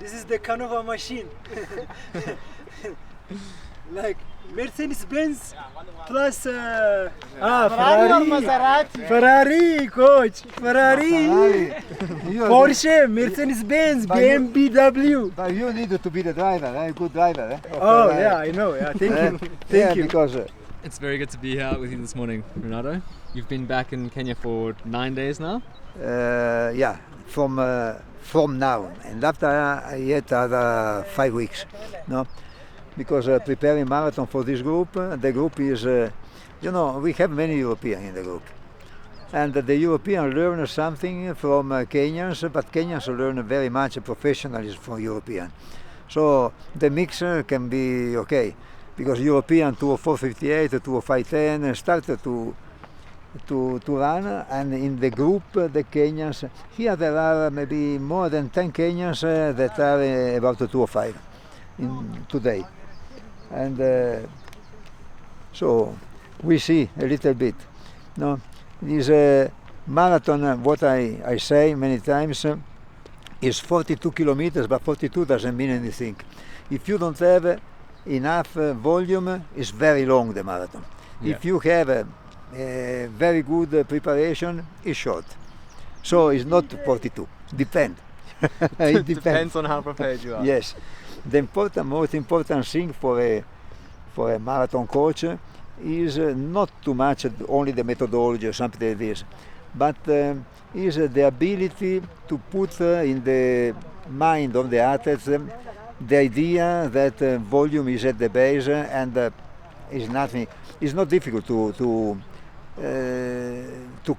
This is the Canova machine. Like Mercedes-Benz plus Ferrari or Maserati? Ferrari, coach. Ferrari. Porsche, Mercedes-Benz, BMW. But you need to be the driver, a good driver. Oh yeah, I know. Yeah, thank you. Thank you. Because It's very good to be here with you this morning, Renato. You've been back in Kenya for 9 days now? yeah, from now, and after yet other 5 weeks, no, because preparing marathon for this group, the group is, we have many Europeans in the group, and the European learn something from Kenyans, but Kenyans learn very much professionalism from European, so the mix can be okay, because European 204.58, 205.10 started to run, and in the group the Kenyans, here there are maybe more than 10 Kenyans that are about 205 today, and so we see a little bit. No, this marathon, what I say many times, is 42 kilometers, but 42 doesn't mean anything. If you don't have enough volume, it's very long, the marathon. Yeah. If you have very good preparation, is short. So it's not 42. Depend. It Depends on how prepared you are. Yes. The most important thing for a marathon coach is not too much only the methodology or something like this, but is the ability to put in the mind of the athletes the idea that volume is at the base, and is nothing. It's not difficult to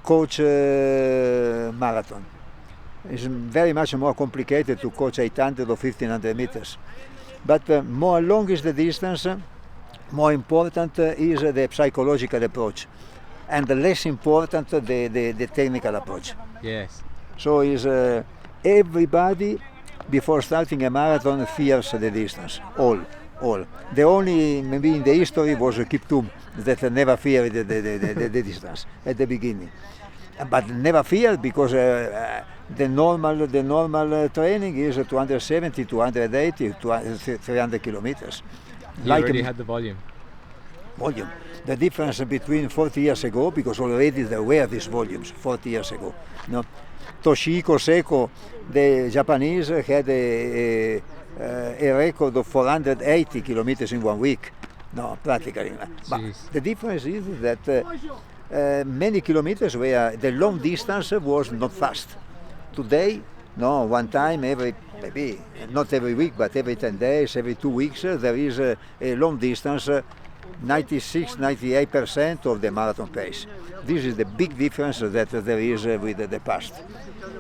coach marathon. It's very much more complicated to coach 800 or 1500 meters. But more long is the distance, more important is the psychological approach, and less important the technical approach. Yes. So is everybody before starting a marathon fears the distance. All. The only maybe in the history was Kiptum that never feared the distance at the beginning, but never feared because the normal training is 270, 280, 300 kilometers. You already had the volume. The difference between 40 years ago, because already there were these volumes 40 years ago. No? Toshihiko Seko, the Japanese, had a record of 480 kilometers in 1 week. No, practically. But the difference is that many kilometers where the long distance was not fast. Today, no, one time maybe not every week, but every 10 days, every 2 weeks, there is a long distance, 96-98% of the marathon pace. This is the big difference that there is with the past.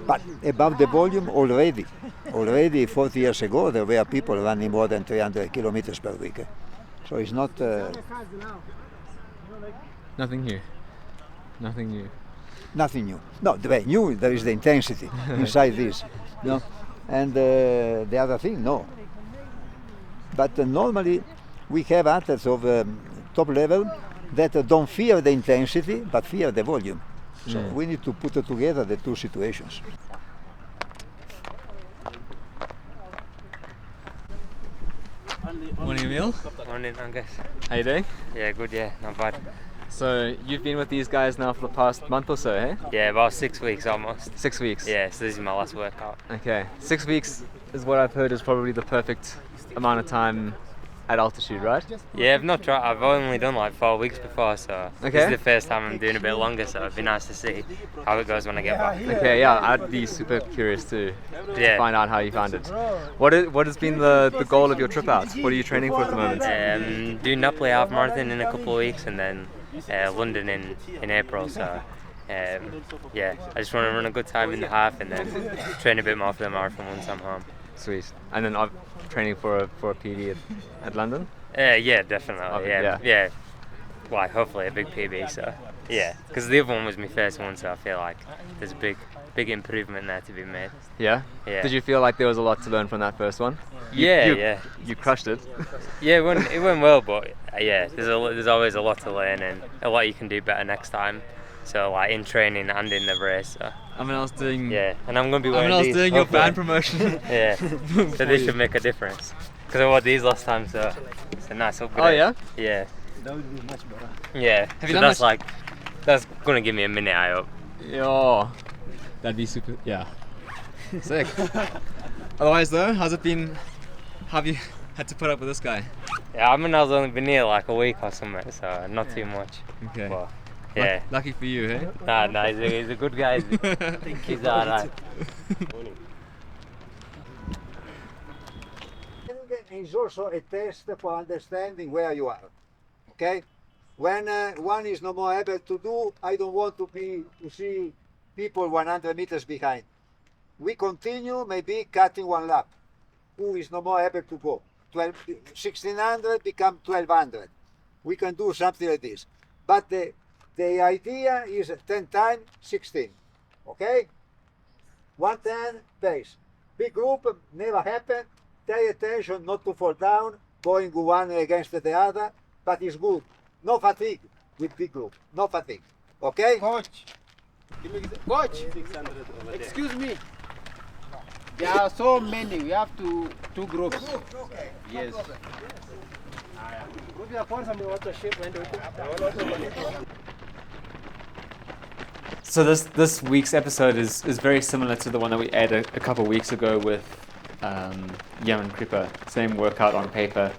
But about the volume, already 40 years ago, there were people running more than 300 kilometers per week. So it's not... Nothing new. Nothing new. Nothing new. No, the new, there is the intensity inside this. No? And the other thing, no. But normally we have athletes of top level that don't fear the intensity, but fear the volume. So we need to put together the two situations. Morning, Emil. Morning, Angus. How you doing? Yeah, good, yeah, not bad. So you've been with these guys now for the past month or so, eh? Yeah, about 6 weeks almost. 6 weeks? Yeah, so this is my last workout. Okay. 6 weeks is what I've heard is probably the perfect amount of time at altitude, right? Yeah, I've only done like 4 weeks before, so this is the first time I'm doing a bit longer, so it'd be nice to see how it goes when I get back. Okay, yeah, I'd be super curious to find out how you found it. What has been the goal of your trip out? What are you training for at the moment? Do Napoli half marathon in a couple of weeks, and then London in April, so yeah, I just want to run a good time in the half and then train a bit more for the marathon once I'm home. Sweet. And then training for a PB at London? Yeah, definitely. Yeah. Well, hopefully a big PB. So yeah, because the other one was my first one, so I feel like there's a big improvement there to be made. Yeah. Did you feel like there was a lot to learn from that first one? Yeah. You crushed it. Yeah, it went well, but yeah, there's always a lot to learn and a lot you can do better next time. So like in training and in the race. So Amanal's doing. Yeah, and I'm gonna be wearing Amanal's these. doing your hopefully. band promotion. Yeah, so this should make a difference. Because I wore these last time, so it's a nice upgrade. Oh yeah. Yeah. That would be much better. Yeah. Have you So done that's like, that's gonna give me a minute. I hope. Yo, that'd be super. Yeah. Sick. Otherwise though, how's it been? Have you had to put up with this guy? Yeah, I mean, I've only been here like a week or something, so not too much. Okay. But yeah. Lucky for you, hey? Nah, he's a good guy. He's alright. Is also a test for understanding where you are. Okay? When one is no more able to do, I don't want to see people 100 meters behind. We continue, maybe cutting one lap. Who is no more able to go? 1600 become 1200. We can do something like this. But the idea is 10 times 16. Okay? 110 pace. Big group never happened. Pay attention not to fall down, going one against the other, but it's good. No fatigue with big group. No fatigue. Okay? Coach, excuse me. There are so many. We have two groups. Yes. So this week's episode is very similar to the one that we aired a couple of weeks ago with Yaman Kripa. Same workout on paper.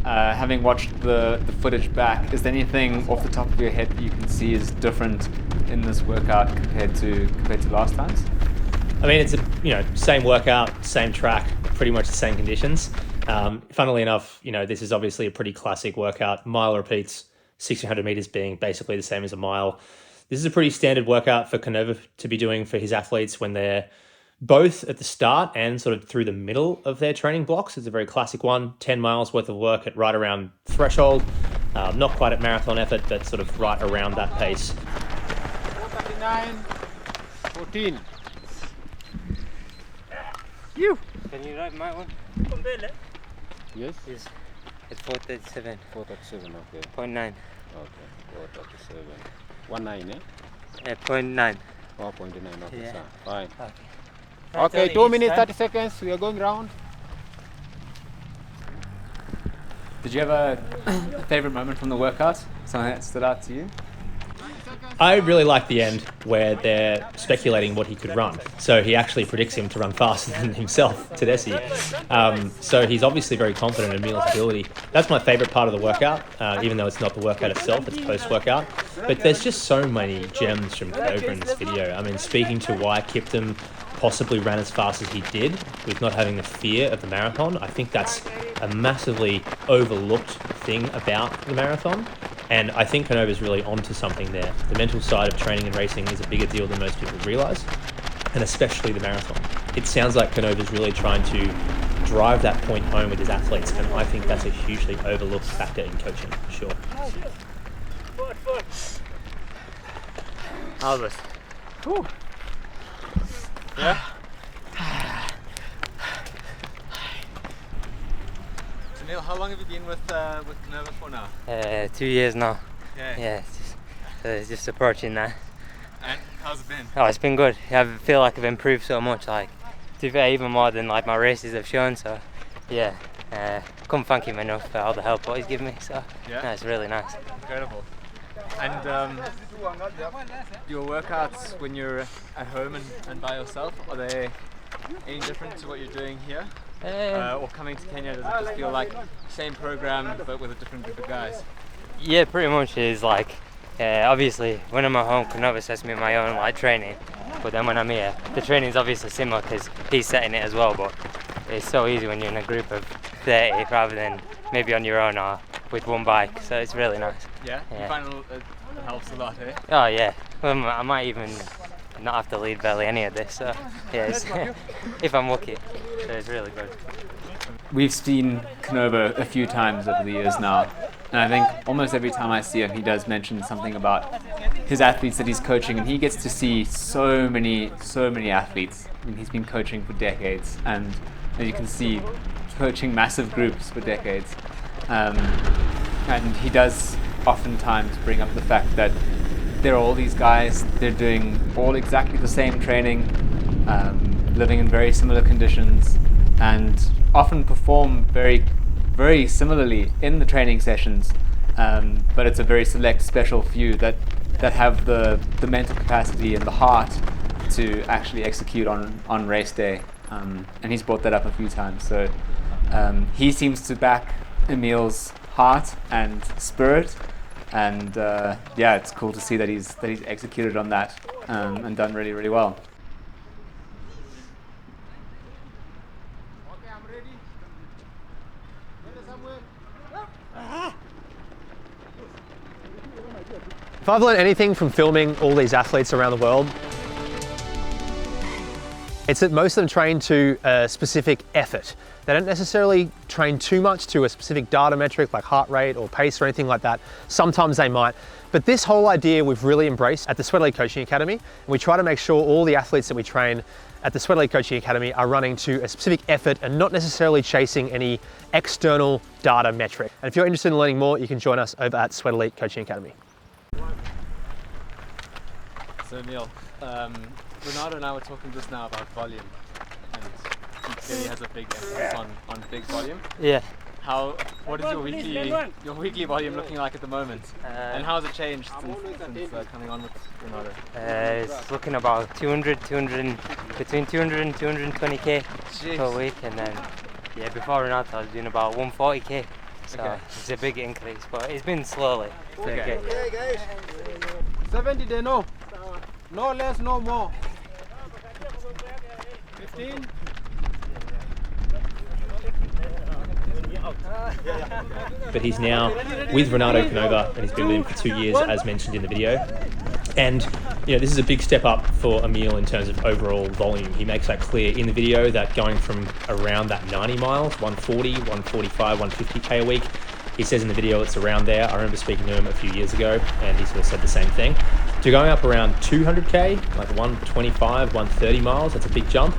Having watched the footage back, is there anything off the top of your head that you can see is different in this workout compared to last times? I mean, it's same workout, same track, pretty much the same conditions. Funnily enough, this is obviously a pretty classic workout. Mile repeats, 1600 meters being basically the same as a mile. This is a pretty standard workout for Canova to be doing for his athletes when they're both at the start and sort of through the middle of their training blocks. It's a very classic one, 10 miles worth of work at right around threshold. Not quite at marathon effort, but sort of right around that pace. 14. Can you write my one? Yes. It's 437. 437. Okay. 0.9. Okay. 437. 19, eh? 0.9. 4.9. Okay, Yeah. sir. Fine. Okay. Okay, 2 minutes 30 seconds. We are going round. Did you have a favorite moment from the workout? Something that stood out to you? I really like the end where they're speculating what he could run. So he actually predicts him to run faster than himself, Tedeschi. So he's obviously very confident in Mila's ability. That's my favorite part of the workout, even though it's not the workout itself, it's post-workout. But there's just so many gems from Canova in this video. I mean, speaking to why Kiptum possibly ran as fast as he did with not having the fear of the marathon, I think that's a massively overlooked thing about the marathon. And I think Canova's really onto something there. The mental side of training and racing is a bigger deal than most people realise, and especially the marathon. It sounds like Canova's really trying to drive that point home with his athletes, and I think that's a hugely overlooked factor in coaching, for sure. Albert. Yeah? Neil, how long have you been with Canova for now? 2 years now. Okay. Yeah, it's just approaching that. And how's it been? Oh, it's been good. I feel like I've improved so much, like, to be fair, even more than like my races have shown, so yeah. Couldn't thank him enough for all the help what he's given me, so Yeah? no, it's really nice. Incredible. And your workouts when you're at home and by yourself, are they any different to what you're doing here? Or coming to Kenya, does it just feel like same program but with a different group of guys? Yeah, pretty much is like, obviously when I'm at home, Canova sets me my own like training, but then when I'm here, the training's obviously similar because he's setting it as well, but it's so easy when you're in a group of 30 rather than maybe on your own or with one bike, so it's really nice. Yeah? Yeah. You find it helps a lot, eh? Oh yeah, I might even not have to lead barely any of this, so yeah, it's if I'm lucky, so it's really good. We've seen Canova a few times over the years now, and I think almost every time I see him he does mention something about his athletes that he's coaching, and he gets to see so many athletes. I mean, he's been coaching for decades, and as you can see, coaching massive groups for decades. And he does oftentimes bring up the fact that there are all these guys, they're doing all exactly the same training, living in very similar conditions, and often perform very, very similarly in the training sessions. But it's a very select, special few that have the mental capacity and the heart to actually execute on race day. And he's brought that up a few times. So he seems to back Emil's heart and spirit. And yeah, it's cool to see that he's executed on that and done really, really well. Okay, I'm ready. If I've learned anything from filming all these athletes around the world, it's that most of them train to a specific effort. They don't necessarily train too much to a specific data metric like heart rate or pace or anything like that. Sometimes they might. But this whole idea we've really embraced at the Sweat Elite Coaching Academy. And we try to make sure all the athletes that we train at the Sweat Elite Coaching Academy are running to a specific effort and not necessarily chasing any external data metric. And if you're interested in learning more, you can join us over at Sweat Elite Coaching Academy. So Emil, Renato and I were talking just now about volume, and he clearly has a big emphasis on big volume. Yeah. What is your weekly volume looking like at the moment? And how has it changed since coming on with Renato? It's looking about between 200 and 220k per week, and then yeah, before Renato I was doing about 140k. So Okay. it's a big increase, but it's been slowly. Okay. 70 they know. No less, no more. 15. But he's now with Renato Canova, and he's been with him for 2 years, as mentioned in the video. And you know, this is a big step up for Emil in terms of overall volume. He makes that clear in the video that going from around that 90 miles, 140, 145, 150k a week, he says in the video it's around there. I remember speaking to him a few years ago, and he sort of said the same thing. To going up around 200k, like 125, 130 miles, that's a big jump.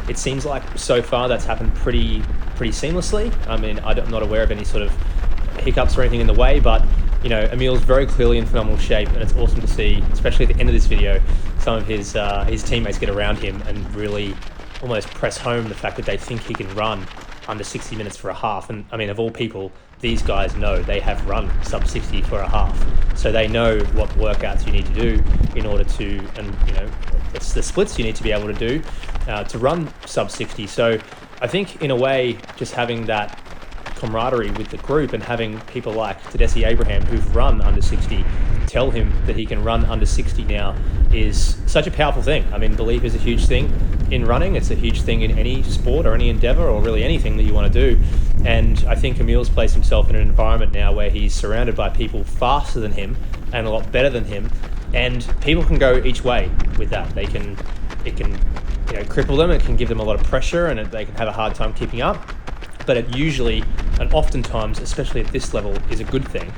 It seems like so far that's happened pretty seamlessly. I mean, I'm not aware of any sort of hiccups or anything in the way, but you know, Emil's very clearly in phenomenal shape, and it's awesome to see, especially at the end of this video, some of his teammates get around him and really almost press home the fact that they think he can run under 60 minutes for a half. And I mean, of all people, these guys know they have run sub 60 for a half, so they know what workouts you need to do in order to, and you know, it's the splits you need to be able to do to run sub 60. So I think in a way, just having that camaraderie with the group and having people like Tedeschi Abraham who've run under 60 tell him that he can run under 60 now is such a powerful thing. I mean, belief is a huge thing in running. It's a huge thing in any sport or any endeavor or really anything that you want to do. And I think Emil's placed himself in an environment now where he's surrounded by people faster than him and a lot better than him. And people can go each way with that. It can you know, cripple them. It can give them a lot of pressure, and they can have a hard time keeping up. But it usually, and oftentimes, especially at this level, is a good thing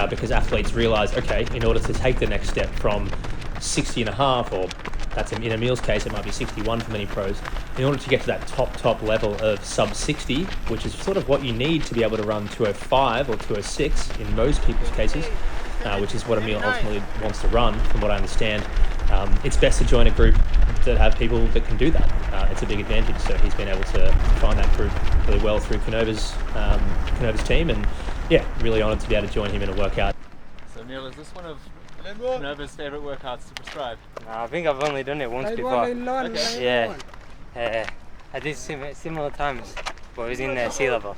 because athletes realize, okay, in order to take the next step from 60 and a half, or that's in Emil's case, it might be 61 for many pros, in order to get to that top level of sub 60, which is sort of what you need to be able to run 205 or 206 in most people's cases, which is what Emil ultimately wants to run, from what I understand. It's best to join a group that have people that can do that. It's a big advantage. So he's been able to find that group really well through Canova's team, and yeah, really honoured to be able to join him in a workout. So Emil, is this one of Canova's favourite workouts to prescribe? I think I've only done it once before. Yeah, I did similar times, but it was in sea level.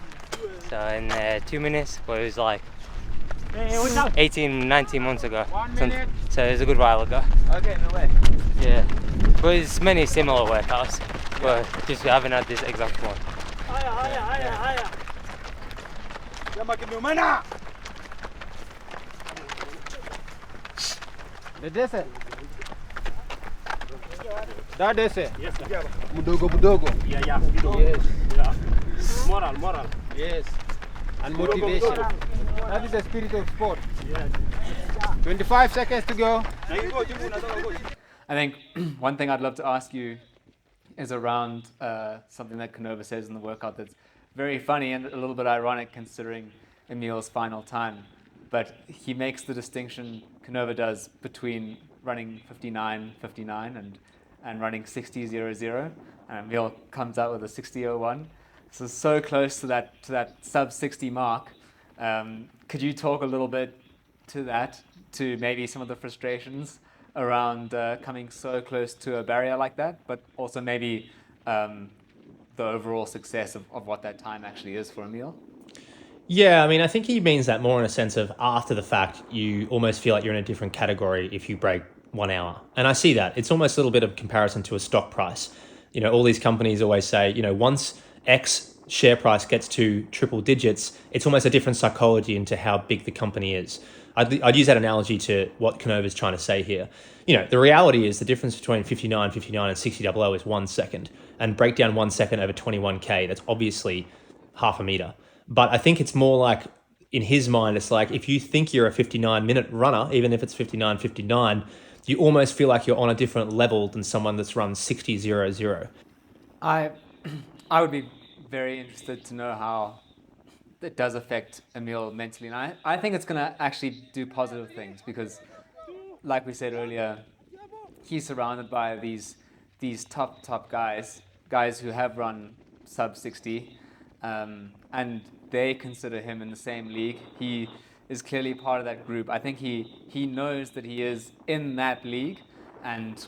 So in 2 minutes, but it was like 18, 19 months ago. 1 minute. So it was a good while ago. Okay, no way. Yeah, but it's many similar workouts, but just haven't had this exact one. Dedese. Dadese. Budogo. Yes. Moral. Yes. And motivation. That is the spirit of sport. 25 seconds to go. I think one thing I'd love to ask you is around something that Canova says in the workout that's very funny and a little bit ironic considering Emil's final time. but he makes the distinction Canova does between running 59.59 and running 60.00, and Emil comes out with a 60.01. So close to that sub 60 mark. Could you talk a little bit to that, to maybe some of the frustrations around coming so close to a barrier like that, but also maybe the overall success of what that time actually is for Emil? Yeah, I mean, I think he means that more in a sense of after the fact, you almost feel like you're in a different category if you break 1 hour. And I see that. It's almost a little bit of comparison to a stock price. All these companies always say, once X share price gets to triple digits, it's almost a different psychology into how big the company is. I'd use that analogy to what Canova's trying to say here. The reality is the difference between 59.59 and 60.00 is 1 second. And break down 1 second over 21K, that's obviously half a meter. But I think it's more like, in his mind, it's like if you think you're a 59-minute runner, even if it's 59.59, you almost feel like you're on a different level than someone that's run 60.00. I would be very interested to know how it does affect Emil mentally. And I think it's going to actually do positive things because, like we said earlier, he's surrounded by these top guys who have run sub 60, and they consider him in the same league. He is clearly part of that group. I think he knows that he is in that league, and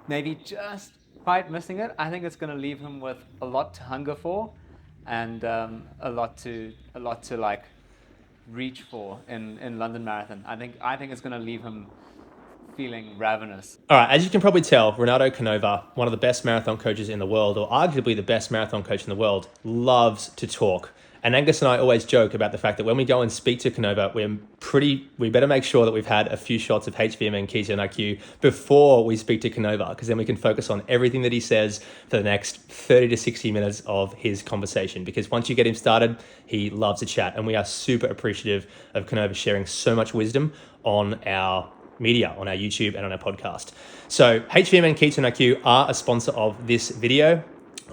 maybe just quite missing it. I think it's going to leave him with a lot to hunger for, and a lot to like reach for in London Marathon. I think it's going to leave him feeling ravenous. All right, as you can probably tell, Renato Canova, one of the best marathon coaches in the world, or arguably the best marathon coach in the world, loves to talk. And Angus and I always joke about the fact that when we go and speak to Canova, we better make sure that we've had a few shots of HVM and Ketone IQ before we speak to Canova, because then we can focus on everything that he says for the next 30 to 60 minutes of his conversation. Because once you get him started, he loves to chat. And we are super appreciative of Canova sharing so much wisdom on our media, on our YouTube and on our podcast. So HVM and Ketone IQ are a sponsor of this video.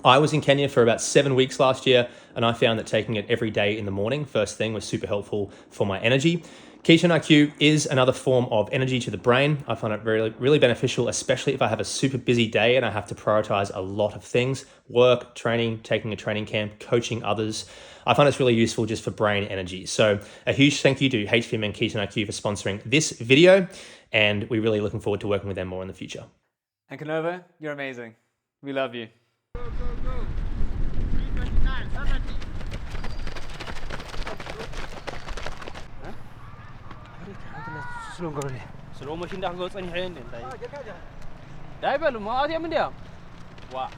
I was in Kenya for about 7 weeks last year, and I found that taking it every day in the morning, first thing, was super helpful for my energy. Ketone IQ is another form of energy to the brain. I find it really, really beneficial, especially if I have a super busy day and I have to prioritize a lot of things: work, training, taking a training camp, coaching others. I find it's really useful just for brain energy. So a huge thank you to HVM and Ketone IQ for sponsoring this video, and we're really looking forward to working with them more in the future. And Canova, you're amazing. We love you. Go. 3:29, 70. Slow motion dah go tsani hayan din dai. Dai belu ma ati amin dia. Wa.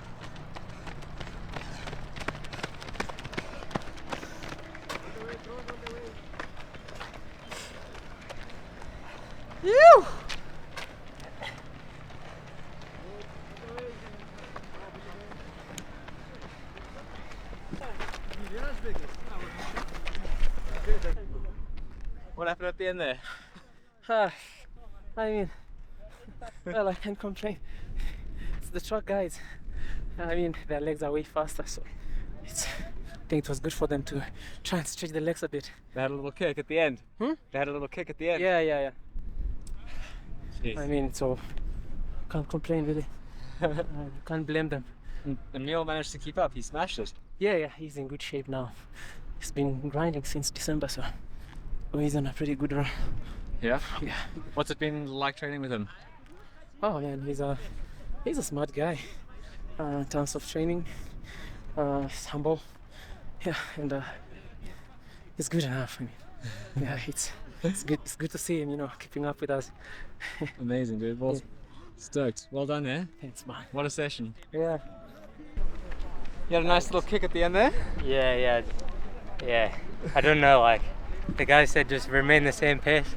You. What happened at the end there? I mean, well, I can't complain. It's the truck guys. I mean, their legs are way faster, so I think it was good for them to try and stretch their legs a bit. They had a little kick at the end. They had a little kick at the end. Yeah. Jeez. I mean, so can't complain really. Can't blame them. Emil managed to keep up. He smashed it. Yeah, he's in good shape now. He's been grinding since December, so he's on a pretty good run. Yeah. Yeah. What's it been like training with him? Oh man, he's a smart guy. In terms of training, he's humble. Yeah, and he's good enough. I mean, yeah, it's good. It's good to see him, keeping up with us. Amazing, dude. Well, Yeah. stoked. Well done there. Thanks, man. What a session. Yeah. You had a nice little kick at the end there. Yeah. I don't know, like, the guy said just remain the same pace,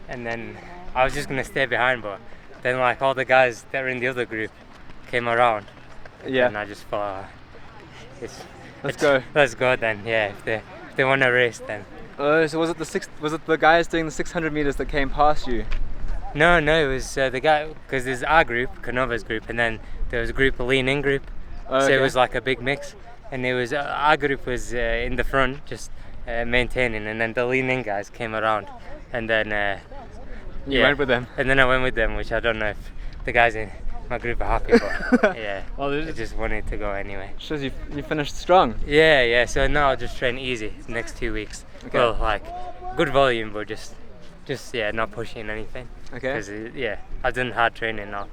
and then I was just gonna stay behind, but then like all the guys that were in the other group came around, Yeah. and I just thought, Let's go. let's go then. Yeah, if they want to race, then. So was it the guys doing the 600 meters that came past you? No, it was the guy, because there's our group, Canova's group, and then there was a group, a lean-in group, so Okay. it was like a big mix, and it was our group was in the front, just maintaining, and then the lean-in guys came around, and then You went with them. and then I went with them, which I don't know if the guys in my group are happy, but yeah, Well, I just wanted to go anyway. shows you finished strong. Yeah. So now I'll just train easy the next 2 weeks. Okay. Well, like good volume, but just not pushing anything. Okay. Because I've done hard training now,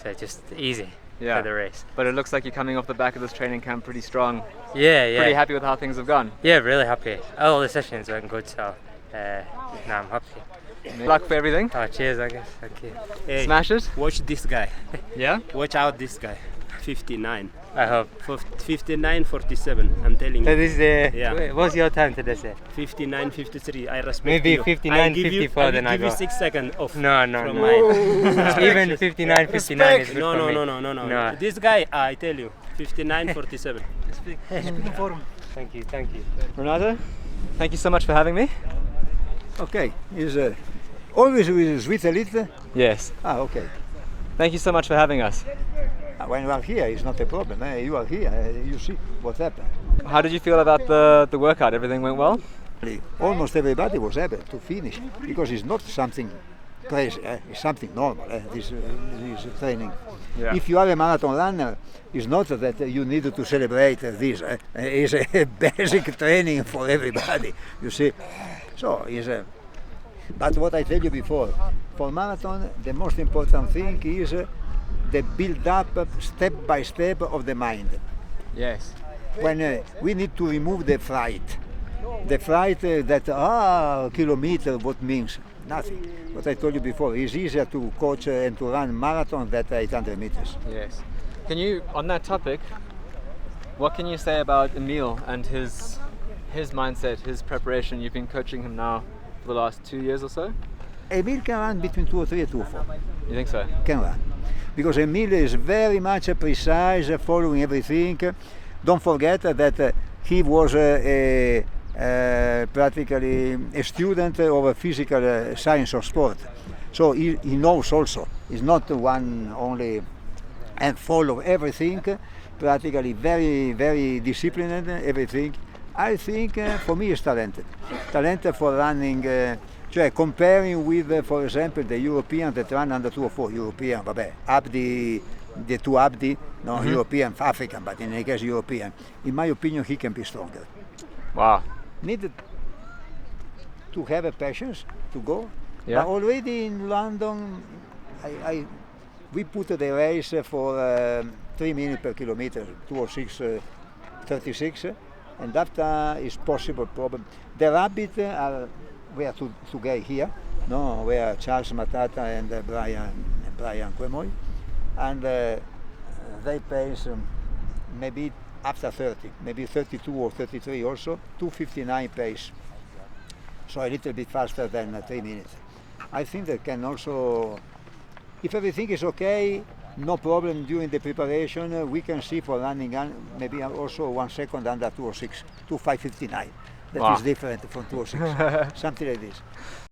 so just easy Yeah. for the race. But it looks like you're coming off the back of this training camp pretty strong. Yeah. Pretty happy with how things have gone. Yeah, really happy. All the sessions went good, so now I'm happy. Good luck for everything. Oh, cheers, I guess. Thank you. Hey, Smash it. watch this guy. Yeah. Watch out this guy. 59. I hope. 59:47. I'm telling So you. this Yeah. wait, what's your time today, sir? 59:53. I respect Maybe you. 59:54, I will then I give you go. 6 seconds off. No. From mine. Even 59:59 is good No, for no, me. no. No. This guy, I tell you, 59:47. Thank you. Renato, thank you so much for having me. Okay, is always with Swiss elite. Yes. Okay. Thank you so much for having us. When you are here, it's not a problem. You are here, you see what happened. How did you feel about the workout? Everything went well? Almost everybody was able to finish because it's not something crazy. It's something normal. This training. Yeah. If you are a marathon runner, it's not that you need to celebrate this. It's a basic training for everybody. You see, so it's a. But what I tell you before, for marathon, the most important thing is the build-up step by step of the mind. Yes. When we need to remove the fright that kilometer, what means nothing. What I told you before, it's easier to coach and to run marathon than 800 meters. Yes. Can you, on that topic, what can you say about Emil and his mindset, his preparation? You've been coaching him now for the last 2 years or so? Emil can run between 203 and 204. You think so? Can run. Because Emil is very much precise, following everything. Don't forget that he was practically a student of a physical science of sport. So he knows also. He's not one only and follow everything, practically very, very disciplined, everything. I think for me is talented. Talented for running, comparing with, for example, the European that run under 204, European, Abdi, the two Abdi, European, African, but in any case European. In my opinion, he can be stronger. Wow. Needed to have a patience to go. Yeah. But already in London, we put the race for 3 minutes per kilometer, 206:36, and after is possible problem. The rabbit were to get here, where Charles Matata and Brian Quemoy, and they pace maybe after 30, maybe 32 or 33 also, 2:59 pace. So a little bit faster than 3 minutes. I think they can also, if everything is okay, no problem during the preparation, we can see for running maybe also 1 second under 206, 2:5:59. That is different from 206, something like this.